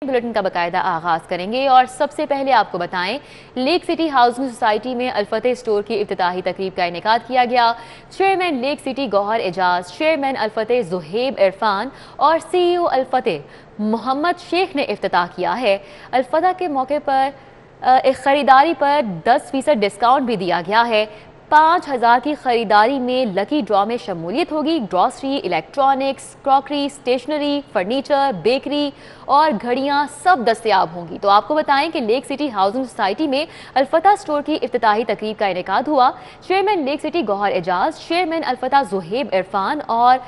Bulletin का बाकायदा आगाज करेंगे और सबसे पहले आपको बताएं, लेक सिटी हाउसिंग सोसाइटी में अल-फतेह स्टोर की इफ्तिताही तकरीब का इनेकाद किया गया। Chairman lake city Gauhar Ejaz, chairman Al Fateh Zuhaib Irfan और सीईओ अल-फतेह मोहम्मद शेख ने इफ्तिताह किया है। अल-फतेह के मौके पर खरीदारी पर 10% डिस्काउंट भी दिया गया है। 5,000 की खरीदारी में लकी ड्रॉ में शमूलियत होगी। Grocery, electronics, crockery, stationery, furniture, bakery और घड़ियां सब दस्तयाब होंगी। तो आपको बताएं कि लेक सिटी हाउसिंग सोसाइटी में अल-फतेह स्टोर की इफ्तिताही तकरीब का इनेकाद हुआ। Chairman lake city Gauhar Ejaz, chairman Al Fateh Zuhaib Irfan और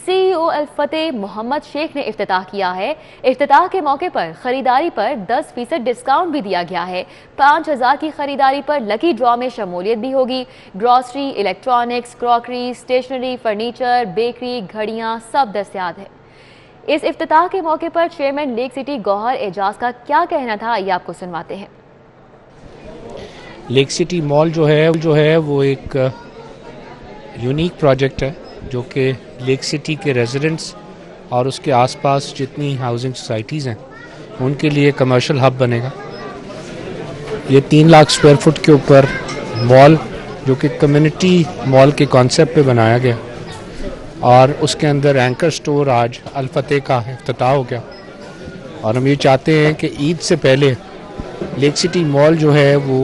सीईओ अल-फतेह मोहम्मद शेख ने इफ्तिताह किया है। इफ्तिताह के मौके पर खरीदारी पर 10% डिस्काउंट भी दिया गया है। 5,000 की खरीदारी पर लकी ड्रॉ में शमूलियत भी होगी। Grocery, electronics, crockery, stationery, furniture, bakery, घड़ियां सब दस्तयाब है। इस इफ्तिताह के मौके पर chairman lake city Gauhar Ejaz का क्या कहना था, ये आपको सुनवाते हैं। लेक सिटी मॉल जो है वो एक यूनिक प्रोजेक्ट है जो कि लेक सिटी के रेजिडेंट्स और उसके आसपास जितनी हाउसिंग सोसाइटीज़ हैं उनके लिए कमर्शियल हब बनेगा। ये 3 लाख स्क्वायर फुट के ऊपर मॉल जो कि कम्युनिटी मॉल के कॉन्सेप्ट पे बनाया गया और उसके अंदर एंकर स्टोर आज अल-फतेह का इफ्तिताह हो गया। और हम ये चाहते हैं कि ईद से पहले लेक सिटी मॉल जो है वो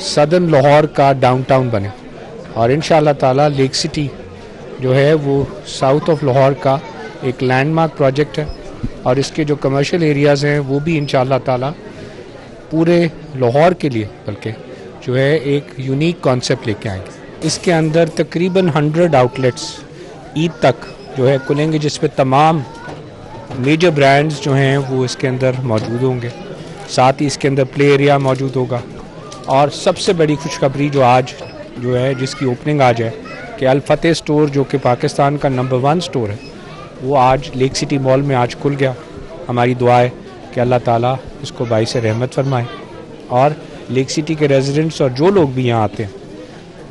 सदर्न लाहौर का डाउनटाउन बने और इंशाअल्लाह ताला लेक सिटी जो है वो साउथ ऑफ लाहौर का एक लैंडमार्क प्रोजेक्ट है और इसके जो कमर्शियल एरियाज़ हैं वो भी इंशाअल्लाह ताला पूरे लाहौर के लिए बल्कि जो है एक यूनिक कॉन्सेप्ट लेके आएंगे। इसके अंदर तकरीबन 100 आउटलेट्स ईद तक जो है खुलेंगे जिसपे तमाम मेजर ब्रांड्स जो हैं वो इसके अंदर मौजूद होंगे। साथ ही इसके अंदर प्ले एरिया मौजूद होगा और सबसे बड़ी खुशखबरी जो आज जो है जिसकी ओपनिंग आज है कि अल-फतेह स्टोर जो कि पाकिस्तान का नंबर 1 स्टोर है वो आज लेक सिटी मॉल में आज खुल गया। हमारी दुआ है कि अल्लाह ताला इसको बाइस रहमत फरमाए और लेक सिटी के रेजिडेंट्स और जो लोग भी यहाँ आते हैं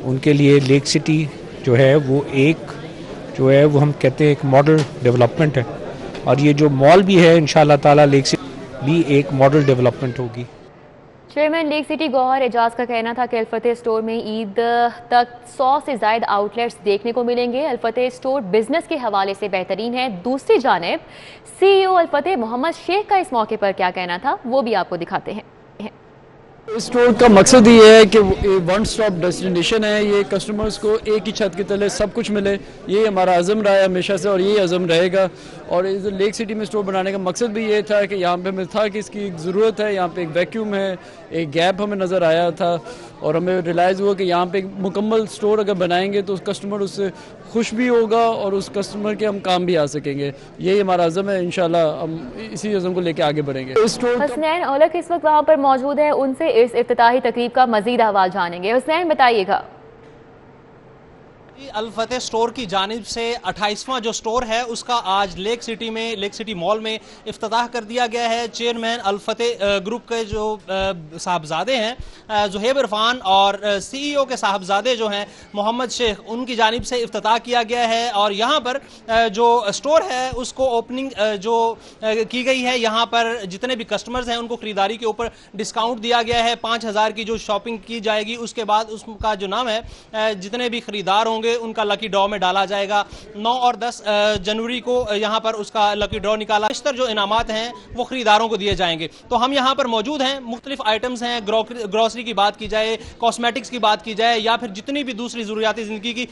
उनके लिए लेक सिटी जो है वो हम कहते हैं एक मॉडल डेवलपमेंट है और ये जो मॉल भी है इंशाअल्लाह ताला लेक सिटी भी एक मॉडल डेवलपमेंट होगी। Chairman lake city Gauhar Ejaz का कहना था कि अल-फतेह स्टोर में ईद तक 100 से ज़ायद आउटलेट्स देखने को मिलेंगे। अल-फतेह स्टोर बिजनेस के हवाले से बेहतरीन है। दूसरी जानिब सीईओ अल-फतेह मोहम्मद शेख का इस मौके पर क्या कहना था वो भी आपको दिखाते हैं। इस स्टोर का मकसद ये है कि वन स्टॉप डेस्टिनेशन है, ये कस्टमर्स को एक ही छत के तले सब कुछ मिले। ये हमारा अज़म रहा है हमेशा से और ये अज़म रहेगा। और इस लेक सिटी में स्टोर बनाने का मकसद भी ये था कि यहाँ पे हमें था कि इसकी ज़रूरत है, यहाँ पे एक वैक्यूम है, एक गैप हमें नज़र आया था और हमें रियलाइज़ हुआ कि यहाँ पे एक मुकम्मल स्टोर अगर बनाएंगे तो उस कस्टमर उससे खुश भी होगा और उस कस्टमर के हम काम भी आ सकेंगे। यही हमारा अज़म है, इंशाल्लाह हम इसी अज़म को लेके आगे बढ़ेंगे। हसनैन औलख इस वक्त वहाँ पर मौजूद है, उनसे इस इफ्तिताही तकरीब का मजीद अहवाल जानेंगे। हसनैन बताइएगा। अल-फतेह स्टोर की जानिब से 28वां जो स्टोर है उसका आज लेक सिटी मॉल में इफ्तिताह कर दिया गया है। चेयरमैन अल-फतेह ग्रुप के जो साहबजादे हैं जुहेब इरफान और सीईओ के साहबजादे जो हैं मोहम्मद शेख, उनकी जानिब से इफ्तिताह किया गया है और यहाँ पर जो स्टोर है उसको ओपनिंग जो की गई है। यहाँ पर जितने भी कस्टमर्स हैं उनको खरीदारी के ऊपर डिस्काउंट दिया गया है। 5,000 की जो शॉपिंग की जाएगी उसके बाद उसका जो नाम है जितने भी खरीदार होंगे उनका लकी ड्रॉ में डाला जाएगा। 9 और 10 जनवरी को यहाँ पर उसका लकी ड्रॉ निकाला। बेशतर जो इनामात हैं वो खरीदारों को दिए जाएंगे। तो हम यहाँ पर मौजूद हैं, मुख्तलिफ आइटम्स हैं, ग्रॉसरी की बात की जाए, कॉस्मेटिक्स की बात की जाए या फिर जितनी भी दूसरी ज़रूरियाती ज़िंदगी की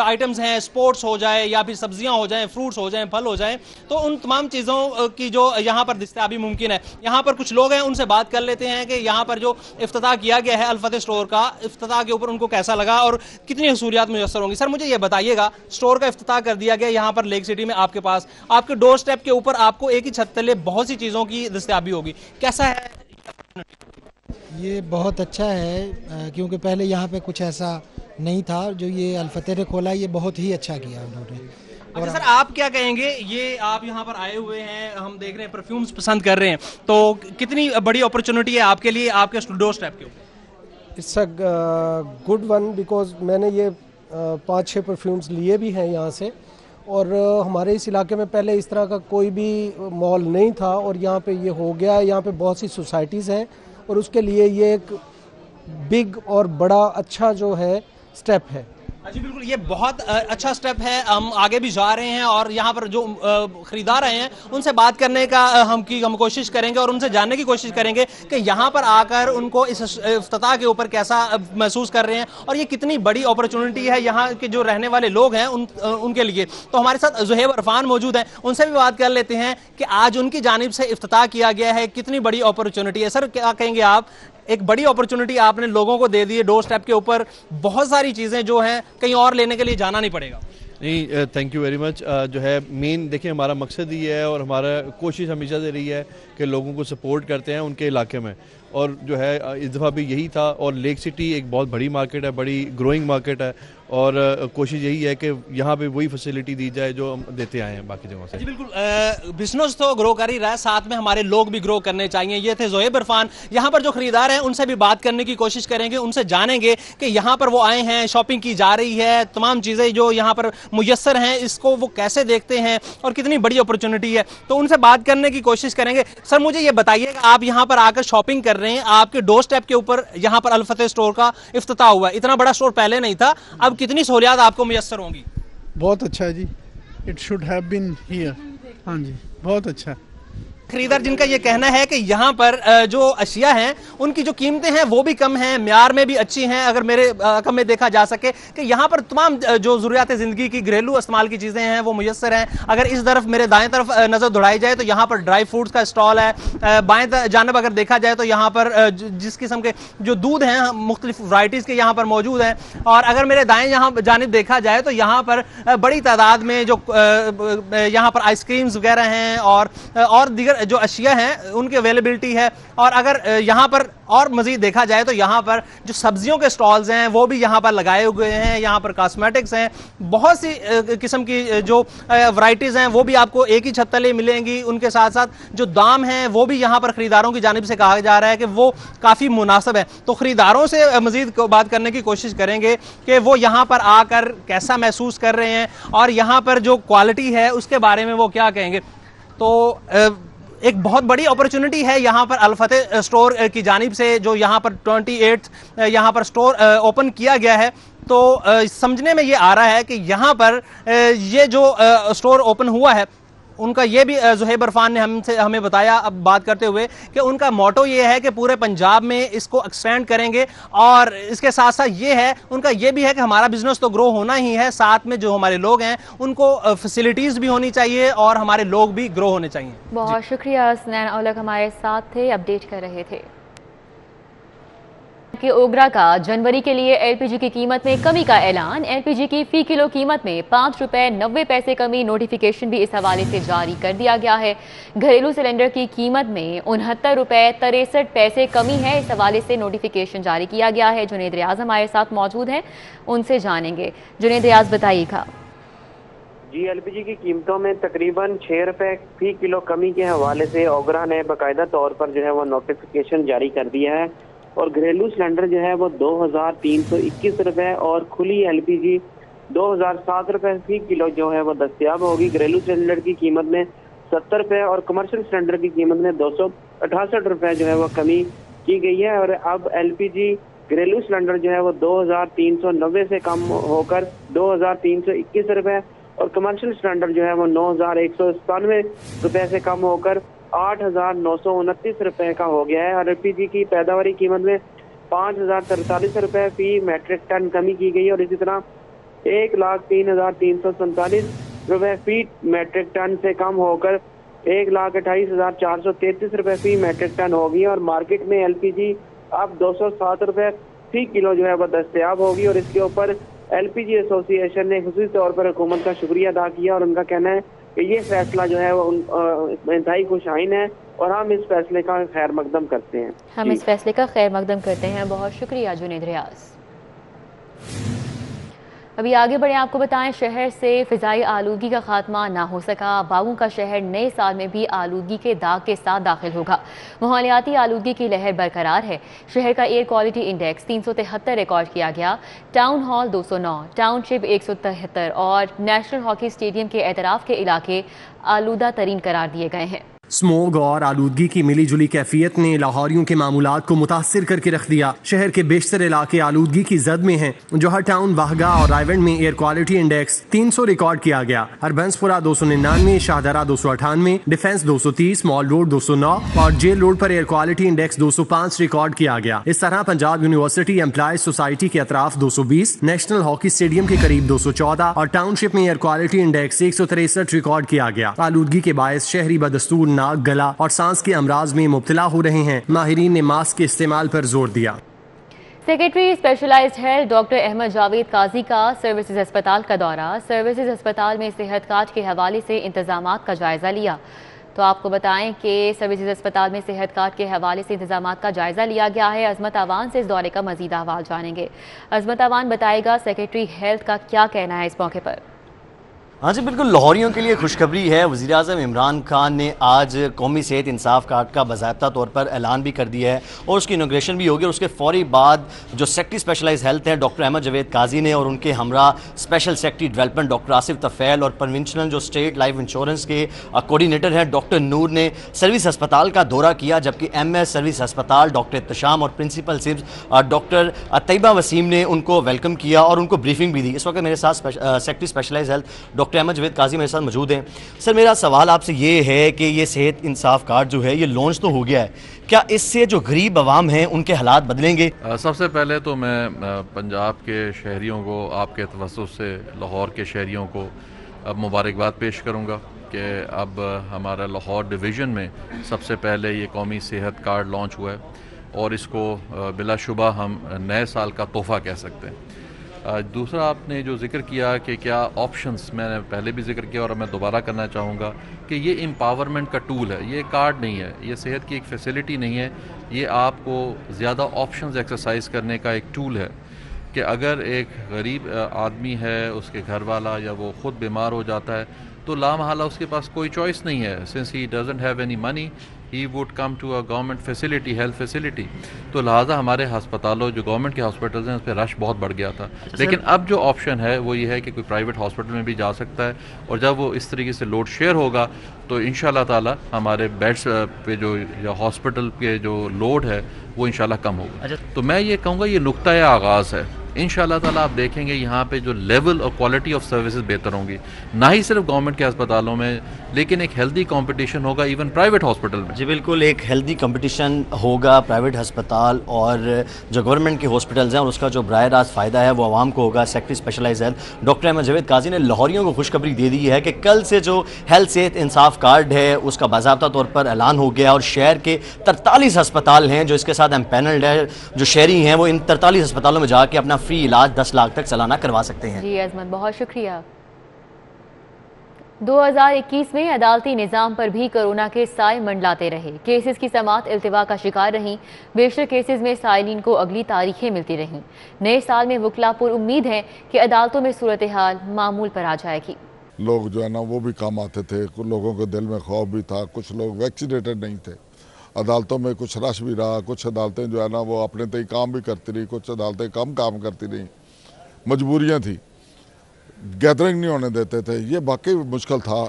आइटम्स हैं, स्पोर्ट्स हो जाए या फिर सब्जियाँ हो जाएँ, फ्रूट्स हो जाएँ, फल हो जाएँ, तो उन तमाम चीज़ों की जो यहाँ पर दस्तयाबी मुमकिन है। यहाँ पर कुछ लोग हैं, उनसे बात कर लेते हैं कि यहाँ पर जो इफ्तिताह किया गया है अल-फतेह स्टोर का, इफ्तिताह के ऊपर उनको कैसा लगा और कितनी सहूलियात मुयस्सर होंगी। सर मुझे ये बताइएगा, स्टोर का इफ्तिताह कर दिया गया यहाँ पर लेक सिटी में, आपके पास आपके डोर स्टेप के ऊपर आपको एक ही छत तले बहुत सी चीज़ों की दस्तयाबी होगी, कैसा है? ये बहुत अच्छा है क्योंकि पहले यहाँ पे कुछ ऐसा नहीं था। जो ये अल-फतेह ने खोला ये बहुत ही अच्छा किया उन्होंने। अच्छा सर, आप क्या कहेंगे, ये आप यहाँ पर आए हुए हैं, हम देख रहे हैं परफ्यूम्स पसंद कर रहे हैं, तो कितनी बड़ी अपॉर्चुनिटी है आपके लिए आपके डोर स्टेप के ऊपर? It's a good one because मैंने ये 5-6 परफ्यूम्स लिए भी हैं यहाँ से और हमारे इस इलाके में पहले इस तरह का कोई भी मॉल नहीं था और यहाँ पे ये हो गया है। यहाँ पे बहुत सी सोसाइटीज़ हैं और उसके लिए ये एक बिग और बड़ा अच्छा जो है स्टेप है। जी बिल्कुल, ये बहुत अच्छा स्टेप है। हम आगे भी जा रहे हैं और यहाँ पर जो खरीदार आए हैं उनसे बात करने का हम कोशिश करेंगे और उनसे जानने की कोशिश करेंगे कि यहाँ पर आकर उनको इस इफ्तिताह के ऊपर कैसा महसूस कर रहे हैं और ये कितनी बड़ी अपॉर्चुनिटी है यहाँ के जो रहने वाले लोग हैं उनके लिए। तो हमारे साथ ज़ुहैब इरफान मौजूद हैं, उनसे भी बात कर लेते हैं कि आज उनकी जानिब से इफ्तिताह किया गया है, कितनी बड़ी अपॉर्चुनिटी है। सर क्या कहेंगे आप, एक बड़ी अपॉर्चुनिटी आपने लोगों को दे दी है, डोर स्टेप के ऊपर बहुत सारी चीज़ें जो हैं कहीं और लेने के लिए जाना नहीं पड़ेगा। नहीं, थैंक यू वेरी मच। जो है मेन देखिए हमारा मकसद ही है और हमारा कोशिश हमेशा से रही है कि लोगों को सपोर्ट करते हैं उनके इलाके में, और जो है इस दफ़ा भी यही था। और लेक सिटी एक बहुत बड़ी मार्केट है, बड़ी ग्रोइंग मार्केट है और कोशिश यही है कि यहाँ पे वही फैसिलिटी दी जाए जो हम देते आए हैं बाकी जगहों से। जी बिल्कुल, बिजनेस तो ग्रो कर ही रहा है, साथ में हमारे लोग भी ग्रो करने चाहिए। ये थे ज़ुहैब इरफान। यहाँ पर जो खरीदार हैं उनसे भी बात करने की कोशिश करेंगे, उनसे जानेंगे कि यहाँ पर वो आए हैं, शॉपिंग की जा रही है, तमाम चीज़ें जो यहाँ पर मुयस्सर हैं इसको वो कैसे देखते हैं और कितनी बड़ी अपॉर्चुनिटी है, तो उनसे बात करने की कोशिश करेंगे। सर मुझे ये बताइएगा, आप यहाँ पर आकर शॉपिंग कर रहे हैं, आपके डोर स्टेप के ऊपर यहाँ पर अल-फतेह स्टोर का इफ्तिताह हुआ है। इतना बड़ा स्टोर पहले नहीं था, अब कितनी सहूलियात आपको मुयस्सर होंगी? बहुत अच्छा है जी, it should have been here. हाँ जी, बहुत अच्छा। खरीदार जिनका ये कहना है कि यहाँ पर जो अशिया हैं उनकी जो कीमतें हैं वो भी कम हैं, म्यार में भी अच्छी हैं। अगर मेरे कम में देखा जा सके कि यहाँ पर तमाम जो ज़रूरियात ज़िंदगी की घरेलू इस्तेमाल की चीज़ें हैं वो मुयस्सर हैं। अगर इस तरफ मेरे दाएं तरफ नज़र दौड़ाई जाए तो यहाँ पर ड्राई फ्रूट्स का स्टॉल है। बाएं जानब अगर देखा जाए तो यहाँ पर जिस किस्म के जो दूध हैं मुख्तलिफ वैरायटीज़ के यहाँ पर मौजूद हैं। और अगर मेरे दाएं यहाँ जानिब देखा जाए तो यहाँ पर बड़ी तादाद में जो यहाँ पर आइसक्रीम्स वगैरह हैं और दीगर जो अशिया हैं उनकी अवेलेबिलिटी है। और अगर यहाँ पर और मजीद देखा जाए तो यहाँ पर जो सब्जियों के स्टॉल्स हैं वो भी यहाँ पर लगाए हुए हैं। यहाँ पर कॉस्मेटिक्स हैं, बहुत सी किस्म की जो वैरायटीज़ हैं वो भी आपको एक ही छत तले मिलेंगी। उनके साथ साथ जो दाम हैं वो भी यहाँ पर ख़रीदारों की जानिब से कहा जा रहा है कि वो काफ़ी मुनासिब है। तो ख़रीदारों से मजीद बात करने की कोशिश करेंगे कि वो यहाँ पर आकर कैसा महसूस कर रहे हैं और यहाँ पर जो क्वालिटी है उसके बारे में वो क्या कहेंगे। तो एक बहुत बड़ी अपॉर्चुनिटी है यहाँ पर अल-फतेह स्टोर की जानिब से, जो यहाँ पर 28 यहाँ पर स्टोर ओपन किया गया है। तो समझने में ये आ रहा है कि यहाँ पर ये जो स्टोर ओपन हुआ है उनका ये भी ज़ुहैब इरफान ने हमें बताया अब बात करते हुए कि उनका मोटो ये है कि पूरे पंजाब में इसको एक्सपेंड करेंगे। और इसके साथ साथ ये है, उनका ये भी है कि हमारा बिजनेस तो ग्रो होना ही है, साथ में जो हमारे लोग हैं उनको फैसिलिटीज़ भी होनी चाहिए और हमारे लोग भी ग्रो होने चाहिए। बहुत शुक्रिया। हसनैन औलख हमारे साथ थे, अपडेट कर रहे थे कि ओगरा का जनवरी के लिए एलपीजी की कीमत में कमी का ऐलान। एलपीजी की फी किलो कीमत में 5 रुपए 90 पैसे कमी, नोटिफिकेशन भी इस हवाले से जारी कर दिया गया है। घरेलू सिलेंडर की कीमत में 69 रुपए 63 पैसे कमी है, इस हवाले से नोटिफिकेशन जारी किया गया है। जुनेद रियाज हमारे साथ मौजूद हैं, उनसे जानेंगे। जुनेद रियाज बताइएगा। जी, एलपीजी की कीमतों में तकरीबन 6 रुपए फी किलो कमी के हवाले से ओगरा ने बाकायदा तौर पर जो है वो नोटिफिकेशन जारी कर दिया है। और घरेलू सिलेंडर जो है वो 2321 रुपए और खुली एलपीजी 2007 रुपए फी किलो जो है वो दस्तयाब होगी। घरेलू सिलेंडर की कीमत में 70 रुपए और कमर्शियल सिलेंडर की कीमत में 268 रुपए जो है वो कमी की गई है। और अब एलपीजी घरेलू सिलेंडर जो है वो 2390 से कम होकर 2321 रुपए और कमर्शियल सिलेंडर जो है वो 9197 रुपए से कम होकर 8929 रुपए का हो गया है। और एलपीजी की पैदावारी कीमत में 5043 रुपए फी मैट्रिक टन कमी की गई है और इसी तरह 1,03,347 रुपए फी मैट्रिक टन से कम होकर 1,28,433 रुपए फी मैट्रिक टन होगी। और मार्केट में एलपीजी अब 207 रुपए फी किलो जो है वो दस्तयाब होगी। और इसके ऊपर एलपीजी एसोसिएशन ने खुसूसी तौर पर हुकूमत का शुक्रिया अदा किया और उनका कहना है कि ये फैसला जो है वो इंतहाई खुशाइन है और हम इस फैसले का खैर मकदम करते हैं। हम इस फैसले का खैर मकदम करते हैं। बहुत शुक्रिया जुनेद रियाज। अभी आगे बढ़े, आपको बताएं शहर से फिजाई आलूगी का खात्मा ना हो सका। बागों का शहर नए साल में भी आलूगी के दाग के साथ दाखिल होगा। माहौलियाती आलूगी की लहर बरकरार है। शहर का एयर क्वालिटी इंडेक्स 373 रिकॉर्ड किया गया। टाउन हॉल 209, टाउनशिप 173 और नेशनल हॉकी स्टेडियम के एतराफ के इलाके आलूदा तरीन करार दिए गए हैं। स्मोग और आलूदगी की मिली जुली कैफियत ने लाहौरियों के मामूलात को मुतासिर करके रख दिया। शहर के बेशतर इलाके आलूदगी की जद में हैं। जोहर टाउन, वाहगा और रायवंड में एयर क्वालिटी इंडेक्स 300 रिकॉर्ड किया गया। Harbanspura 299, Shahdara 298, defence 230, mall road 209 और जेल रोड पर एयर क्वालिटी इंडेक्स 205 रिकॉर्ड किया गया। इस तरह पंजाब यूनिवर्सिटी एम्प्लॉयज सोसाइटी के अतराफ 220, नेशनल हॉकी स्टेडियम के करीब 214 और टाउनशिप में एयर क्वालिटी इंडेक्स 163 रिकॉर्ड किया गया। आलूदगी के बायस शहरी बदस्तूर नाक, गला और सांस के अमराज में मुब्तला हो रहे हैं। माहिरीन ने मास्क के इस्तेमाल पर जोर दिया। Secretary specialized health doctor Ahmad Javed Qazi का सर्विसेज अस्पताल का दौरा। सर्विसेज अस्पताल में सेहत कार्ड के हवाले से इंतजामात का जायजा लिया। तो आपको बताएं कि सर्विसेज अस्पताल में सेहत कार्ड के हवाले से इंतजामात का जायजा लिया गया है। अजमत अवान से इस दौरे का मजीद अहवाल जानेंगे। अजमत अवान बताएगा सेक्रेटरी हेल्थ का क्या कहना है इस मौके पर। हाँ जी बिल्कुल, लाहौरियों के लिए खुशखबरी है। वज़ीर आज़म इमरान खान ने आज कौमी सेहत इंसाफ कार्ड का बाज़ाब्ता तौर पर ऐलान भी कर दिया है और उसकी इनॉग्रेशन भी होगी। और उसके फौरी बाद जो सेक्रेटरी स्पेशलाइज हेल्थ है डॉक्टर अहमद जावेद काजी ने और उनके हमरा special secretary development doctor Asif Tufail और कन्वेंशनल जो स्टेट लाइफ इंश्योरेंस के कोऑर्डिनेटर हैं डॉक्टर नूर ने सर्विस अस्पताल का दौरा किया। जबकि MS सर्विस अस्पताल डॉक्टर इत्तशाम और प्रिंसिपल सिर्फ डॉक्टर तैयबा वसीम ने उनको वेलकम किया और उनको ब्रीफिंग भी दी। इस वक्त मेरे साथ secretary specialize health doctor Ahmad Javed Qazi मेरे साथ मौजूद हैं। सर, मेरा सवाल आपसे ये है कि ये सेहत इंसाफ कार्ड जो है ये लॉन्च तो हो गया है, क्या इससे जो गरीब आवाम हैं उनके हालात बदलेंगे? सबसे पहले तो मैं पंजाब के शहरियों को, आपके तवज्जुह से लाहौर के शहरियों को अब मुबारकबाद पेश करूँगा कि अब हमारा लाहौर डिवीज़न में सबसे पहले ये कौमी सेहत कार्ड लॉन्च हुआ है और इसको बिलाशुबा हम नए साल का तोहफ़ा कह सकते हैं। दूसरा, आपने जो जिक्र किया कि क्या ऑप्शंस, मैंने पहले भी जिक्र किया और मैं दोबारा करना चाहूँगा कि ये एम्पावरमेंट का टूल है, ये कार्ड नहीं है, ये सेहत की एक फैसिलिटी नहीं है, ये आपको ज़्यादा ऑप्शंस एक्सरसाइज करने का एक टूल है कि अगर एक गरीब आदमी है, उसके घर वाला या वो ख़ुद बीमार हो जाता है तो लामहला उसके पास कोई चॉइस नहीं है। Since he doesn't have any money he would come to a government facility, health facility. तो लिहाजा हमारे हस्पतालों, जो गवर्नमेंट के हॉस्पिटल्स हैं, उस पर रश बहुत बढ़ गया था। लेकिन अब जो ऑप्शन है वो ये है कि कोई प्राइवेट हॉस्पिटल में भी जा सकता है और जब वो इस तरीके से लोड शेयर होगा तो इंशाल्लाह ताला हमारे बेड्स पे जो या हॉस्पिटल के जो लोड है वो इंशाल्लाह कम होगा। तो मैं ये कहूँगा ये नुक्ता आगाज़ है। इंशाल्लाह ताला आप देखेंगे यहाँ पे जो लेवल और क्वालिटी ऑफ सर्विसेज बेहतर होंगी, ना ही सिर्फ गवर्नमेंट के अस्पतालों में, लेकिन एक हेल्दी कंपटीशन होगा इवन प्राइवेट हॉस्पिटल में। जी बिल्कुल, एक हेल्दी कंपटीशन होगा प्राइवेट अस्पताल और जो गवर्नमेंट के हॉस्पिटल्स हैं और उसका जो बराह रास्त फ़ायदा है वो आवाम को होगा। Secretary specialize health doctor Ahmad Javed Qazi ने लाहौरियों को खुशखबरी दे दी है कि कल से जो हेल्थ सेहत इंसाफ कार्ड है उसका बाज़ाब्ता तौर पर ऐलान हो गया और शहर के 43 अस्पताल हैं जो इसके साथ एम्पैनल्ड है। जो शहरी हैं वो इन 43 अस्पतालों में जाके अपना फ्री इलाज 10 लाख तक सालाना करवा सकते हैं। जी अजमत, बहुत शुक्रिया। 2021 में अदालती निज़ाम पर भी कोरोना के साए मंडलाते रहे। केसेस की समाअत इल्तिवा का शिकार रहीं। बेशतर केसेस में साइलिन को अगली तारीखें मिलती रहीं। नए साल में वकला पुर उम्मीद हैं कि अदालतों में सूरत हाल मामूल पर आ जाएगी। लोग जो है ना वो भी काम आते थे, कुछ लोगों के दिल में खौफ भी था, कुछ लोग वैक्सीनेटेड नहीं थे। अदालतों में कुछ रश भी रहा, कुछ अदालतें जो है ना वो अपने तय काम भी करती रही, कुछ अदालतें कम काम करती रही, मजबूरियां थी, गैदरिंग नहीं होने देते थे। ये वाकई मुश्किल था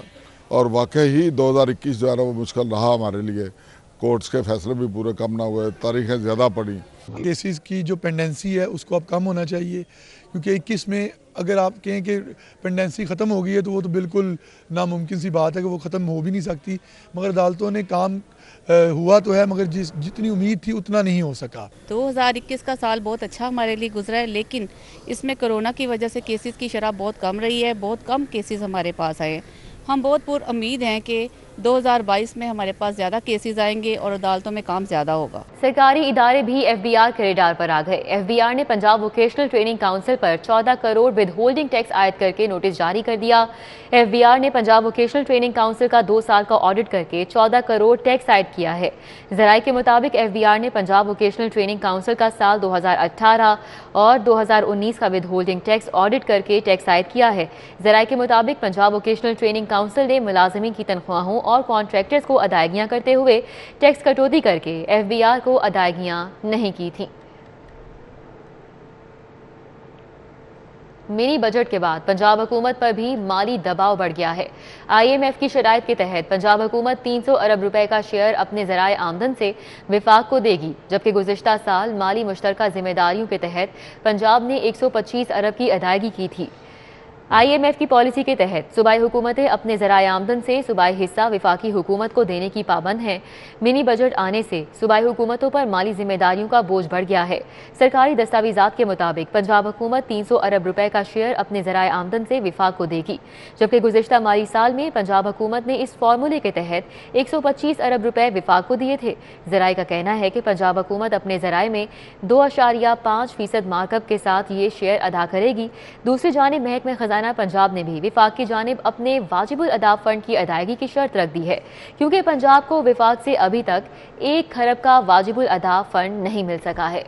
और वाकई ही 2021 जो है ना वो मुश्किल रहा हमारे लिए। कोर्ट्स के फैसले भी पूरे कम ना हुए, तारीखें ज़्यादा पड़ी। केसेस की जो पेंडेंसी है उसको अब कम होना चाहिए, क्योंकि 21 में अगर आप कहें कि पेंडेंसी ख़त्म हो गई है तो वो तो बिल्कुल नामुमकिन सी बात है कि वो ख़त्म हो भी नहीं सकती। मगर अदालतों ने काम हुआ तो है, मगर जितनी उम्मीद थी उतना नहीं हो सका। 2021 का साल बहुत अच्छा हमारे लिए गुजरा है, लेकिन इसमें कोरोना की वजह से केसेस की शरह बहुत कम रही है, बहुत कम केसेस हमारे पास आए। हम बहुत पुर उम्मीद हैं कि 2022 में हमारे पास ज़्यादा केसेस आएंगे और अदालतों में काम ज़्यादा होगा। सरकारी इदारे भी FBR के रेडार पर आ गए। FBR ने पंजाब वोकेशनल ट्रेनिंग काउंसिल पर 14 करोड़ विदहोल्डिंग टैक्स आयद करके नोटिस जारी कर दिया। FBR ने पंजाब वोकेशनल ट्रेनिंग काउंसिल का 2 साल का ऑडिट करके 14 करोड़ टैक्स आयद किया है। जराये के मुताबिक FBR ने पंजाब वोकेशनल ट्रेनिंग काउंसिल का साल 2018 और 2019 का विदहोल्डिंग टैक्स ऑडिट करके टैक्स आयद किया है। जराये के मुताबिक पंजाब वोकेशनल ट्रेनिंग काउंसिल ने मुलाजिमीन की तनख्वाहों और कॉन्ट्रैक्टर्स को अदायगियां करते हुए टैक्स कटौती करके FBR को अदायगियां नहीं की थी। मिनी बजट के बाद पंजाब हुकूमत पर भी माली दबाव बढ़ गया है। IMF की शराइत के तहत पंजाब हुकूमत 300 अरब रुपए का शेयर अपने ज़राए आमदन से विफाक को देगी, जबकि गुज़िश्ता साल माली मुश्तरका जिम्मेदारियों के तहत पंजाब ने 125 अरब की अदायगी की थी। IMF की पॉलिसी के तहत सूबाई हुकूमतें अपने ज़राए आमदन से सूबाई हिस्सा विफाकी हुकूमत को देने की पाबंद हैं। मिनी बजट आने से सूबाई हुकूमतों पर माली जिम्मेदारियों का बोझ बढ़ गया है। सरकारी दस्तावेजात के मुताबिक पंजाब हुकूमत 300 अरब रुपए का शेयर अपने ज़राए आमदन से विफाक को देगी, जबकि गुज़िश्ता माली साल में पंजाब हुकूमत ने इस फार्मूले के तहत 125 अरब रुपए विफाक को दिए थे। ज़राए का कहना है कि पंजाब हुकूमत अपने ज़राए में 2.5% मार्कअप के साथ ये शेयर अदा करेगी। दूसरी जानिब महकमे खजाना पंजाब ने भी विफाक की जानिब अपने वाजिबुल अदा फंड की अदायगी की शर्त रख दी है, क्योंकि पंजाब को विफाक से अभी तक 1 खरब का वाजिबुल अदा फंड नहीं मिल सका है।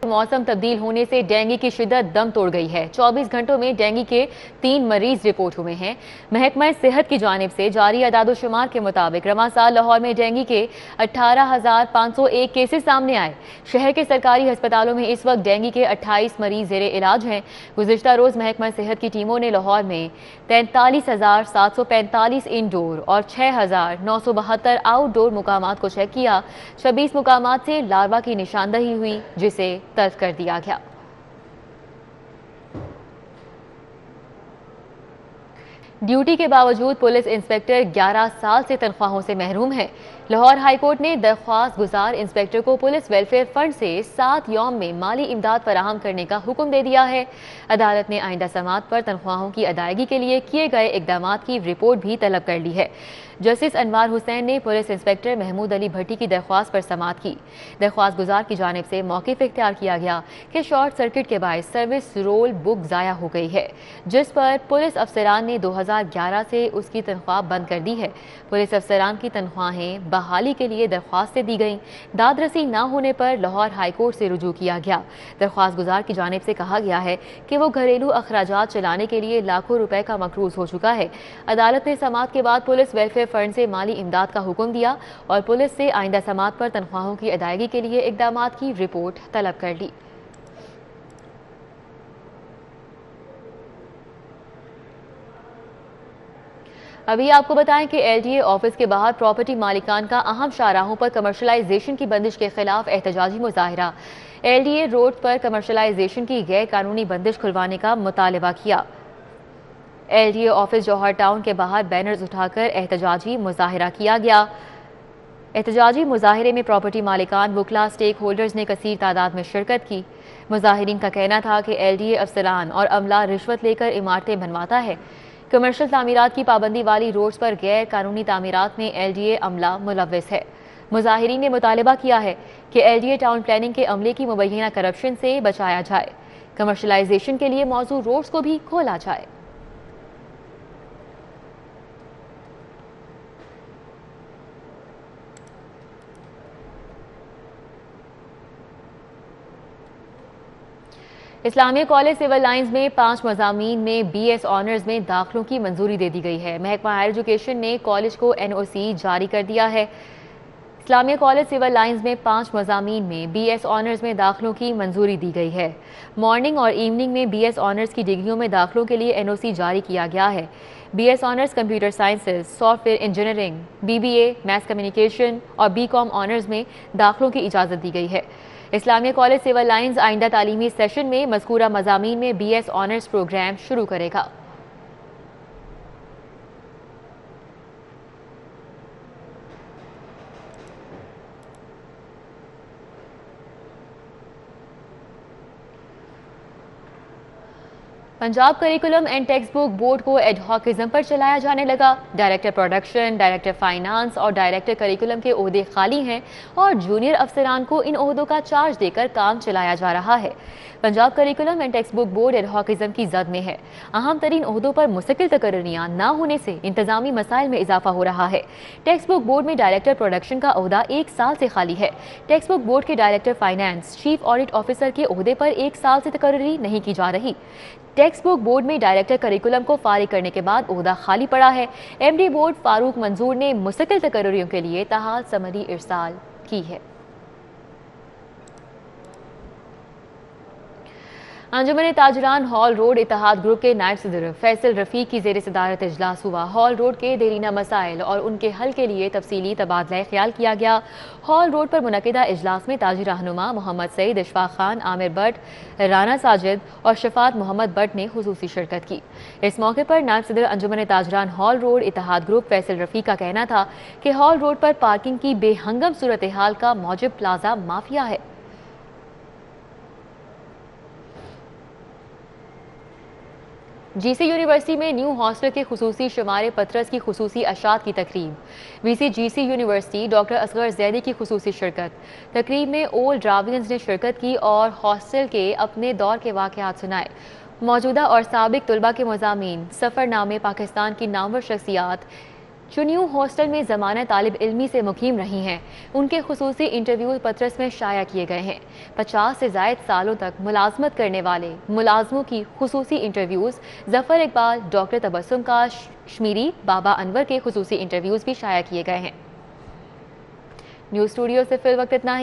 मौसम तब्दील होने से डेंगू की शिद्दत दम तोड़ गई है। 24 घंटों में डेंगू के 3 मरीज रिपोर्ट हुए हैं। महकमा सेहत की जानिब से जारी अदादोशुमार के मुताबिक रवां साल लाहौर में डेंगू के 18,501 केसेस सामने आए। शहर के सरकारी अस्पतालों में इस वक्त डेंगू के 28 मरीज ज़ेरे इलाज हैं। गुज़िश्ता रोज़ महकमा सेहत की टीमों ने लाहौर में 43,745 इंडोर और 6,972 आउटडोर मुकामात को चेक किया। 26 मुकामात से लार्वा की निशानदही हुई, जिसे तर्क कर दिया गया। ड्यूटी के बावजूद पुलिस इंस्पेक्टर 11 साल से तनख्वाहों से महरूम है। लाहौर हाईकोर्ट ने दरख्वास्त गुजार इंस्पेक्टर को पुलिस वेलफेयर फंड से 7 यौम में माली इमदाद फराहम करने का हुक्म दे दिया है। अदालत ने आइंदा समात पर तनख्वाहों की अदायगी के लिए किए गए इकदामात की रिपोर्ट भी तलब कर ली है। जस्टिस अनवार हुसैन ने पुलिस इंस्पेक्टर महमूद अली भट्टी की दरख्वास्त पर समात की। दरख्वास्त गुजार की जानिब से मौक़िफ़ इख्तियार किया गया कि शॉर्ट सर्किट के बायस सर्विस रोल बुक ज़ाया हो गई है, जिस पर पुलिस अफसरान ने 2011 से उसकी तनख्वाह बंद कर दी है। पुलिस अफसरान की तनख्वाहें बहाली के लिए दरख्वास्तें दी गईं। दादरसी न होने पर लाहौर हाईकोर्ट से रुजू किया गया। दरख्वास्त गुजार की जानिब से कहा गया है कि वो घरेलू अखराजात चलाने के लिए लाखों रुपए का मकरूज हो चुका है। अदालत ने समात के बाद पुलिस वेलफेयर फंड से माली इमदाद का हुक्म दिया और पुलिस से आइंदा समात पर तनख्वाहों की अदायगी के लिए इकदामात की रिपोर्ट तलब कर ली। अभी आपको बताएं कि LDA ऑफिस के बाहर प्रॉपर्टी मालिकान का अहम शाहराहों पर कमर्शलाइजेशन की बंदिश के खिलाफ एहतजाजी मुजाहिरा। LDA रोड पर कमर्शलाइजेशन की गैर कानूनी बंदिश खुलवाने का मुतालबा किया। LDA ऑफिस जौहर टाउन के बाहर बैनर्स उठाकर एहतजाजी मुजाहिरा किया गया। एहतजाजी मुजाहिरे में प्रॉपर्टी मालिकान, वुकला, स्टेक होल्डर्स ने कसीर तादाद में शिरकत की। मुजाहिरीन का कहना था कि LDA अफसरान और अमला रिश्वत लेकर इमारतें बनवाता है। कमर्शियल तामीरात की पाबंदी वाली रोड्स पर गैर कानूनी तामीरात में LDA अमला मुलव्विस है। मुजाहिरीन ने मुतालबा किया है कि LDA टाउन प्लानिंग के अमले की मुबैना करप्शन से बचाया जाए। कमर्शलाइजेशन के लिए मौजूद रोड्स को भी खोला जाए। इस्लामिया कॉलेज सिविल लाइंस में 5 मज़ामीन में BS ऑनर्स में दाखिलों की मंजूरी दे दी गई है। महकमा हायर एजुकेशन ने कॉलेज को NOC जारी कर दिया है। इस्लामिया कॉलेज सिविल लाइंस में 5 मज़ामीन में BS ऑनर्स में दाखिलों की मंजूरी दी गई है। मॉर्निंग और इवनिंग में BS ऑनर्स की डिग्रियों में दाखिलों के लिए NOC जारी किया गया है। BS honours computer sciences, software engineering, BBA, math communication और BCom ऑनर्स में दाखिलों की इजाज़त दी गई है। इस्लामिया कॉलेज सिविल लाइंस आइंदा तालीमी सेशन में मज़कूरा मज़ामीन में BS ऑनर्स प्रोग्राम शुरू करेगा। Punjab curriculum and text book board को एडहॉकिज्म पर चलाया जाने लगा। डायरेक्टर प्रोडक्शन, डायरेक्टर फाइनेंस और डायरेक्टर करिकुलम के ओहदे खाली हैं और जूनियर अफसरान को इन ओहदों का चार्ज देकर काम चलाया जा रहा है। Punjab curriculum and text book board adhocism की जद में है। अहम तरीन ओहदों पर मुस्तकिल तकर्रियां न होने से इंतजामी मसाइल में इजाफा हो रहा है। टेक्स्ट बुक बोर्ड में डायरेक्टर प्रोडक्शन का ओहदा 1 साल से खाली है। टेक्स्ट बुक बोर्ड के director finance, chief audit officer के ओहदे पर 1 साल से तकर्री नहीं की जा रही। टेक्स्ट बुक बोर्ड में डायरेक्टर करिकुलम को फारिग करने के बाद ओहदा खाली पड़ा है। एमडी बोर्ड फारूक मंजूर ने मुस्तकिल तकर्रियों के लिए ताहाल समरी इरसाल की है। अंजुमन Tajiran Hall Road Ittehad group के नायब सदर फैसल रफीक की जेर सदारत इजलास हुआ। हॉल रोड के देरीना मसाइल और उनके हल के लिए तफसीली तबादला ख्याल किया गया। हॉल रोड पर मुनक़िदा इजलास में ताजी रहनुमा मोहम्मद सईद, इशफाक खान, आमिर भट्ट, राना साजिद और शफात मोहम्मद भट्ट ने खुसूसी शिरकत की। इस मौके पर नायब सदर Anjuman Tajiran Hall Road Ittehad group Faisal Rafiq का कहना था कि हॉल रोड पर पार्किंग की बेहंगम सूरत हाल का मौजिब प्लाजा माफिया है। जीसी यूनिवर्सिटी में न्यू हॉस्टल के खुसूसी शुमारे पत्रस की खुसूसी अशात की तकरीब। VC GC university doctor Asghar Zaidi की खुसूसी शिरकत। तकरीब में ओल्ड रावियंस ने शिरकत की और हॉस्टल के अपने दौर के वाक़यात सुनाए। मौजूदा और साबिक तुलबा के मज़ामीन, सफ़रनामे, पाकिस्तान की नामवर शख्सियात जो न्यू हॉस्टल में ज़माना तालिब इल्मी से मुकीम रही हैं, उनके खुसूसी इंटरव्यू पत्रस में शाया किए गए हैं। 50 से ज़ायद सालों तक मुलाजमत करने वाले मुलाजमों की खुसूसी इंटरव्यूज़, जफ़र इकबाल, डॉक्टर तबस्सुम काश्मीरी, बाबा अनवर के खुसूसी इंटरव्यूज़ भी शाया किए गए हैं। न्यूज़ स्टूडियो से फिल वक्त इतना ही।